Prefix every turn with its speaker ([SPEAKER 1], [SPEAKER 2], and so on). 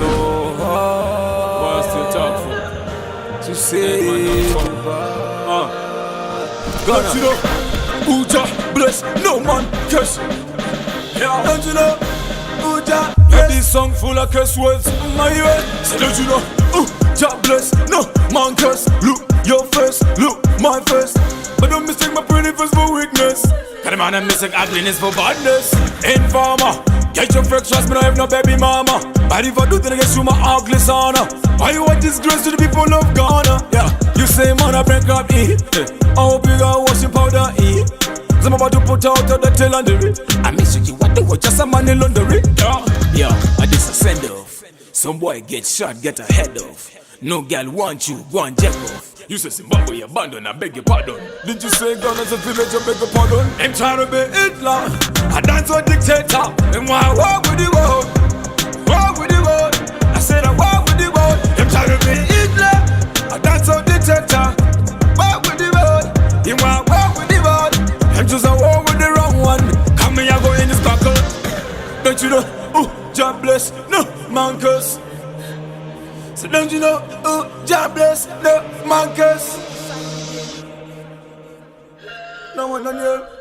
[SPEAKER 1] so hard.
[SPEAKER 2] What's the talk for?
[SPEAKER 1] To say
[SPEAKER 2] Don't you know? Uja bless, no man curse. Yeah, don't you know? Uja bless. This song full of curse words, my way. So don't you know? Uja bless, no man curse. Look your face, look my face. But don't mistake my pretty face for weakness. Cause the man and mistake ugliness for badness. Informer, get your breakfast, me no have no baby mama. But if I do, then I get you my ugly son. Why you want disgrace to the people of Ghana? Yeah, you say man I break up E. I hope you got washing powder E. I'm about to put out the tail on the rip. I miss you, what the just a man in laundry. Yeah, I just a send off. Some boy get shot, get a head off. No girl want you, go and jack off. You say Zimbabwe abandon, I beg your pardon. Didn't you say Ghana's a village, I beg your pardon? I'm trying to be Hitler, I dance with dictator. And why walk with the world? Walk with the world. I said I walk with the world. I'm trying to be Hitler, I dance with dictator. Walk with the world. You want walk with the world. I'm just a war with the wrong one. Come here, I go in this buckle. Don't you know? God bless, no man curse. So don't you know? God bless, no man curse. No one on you.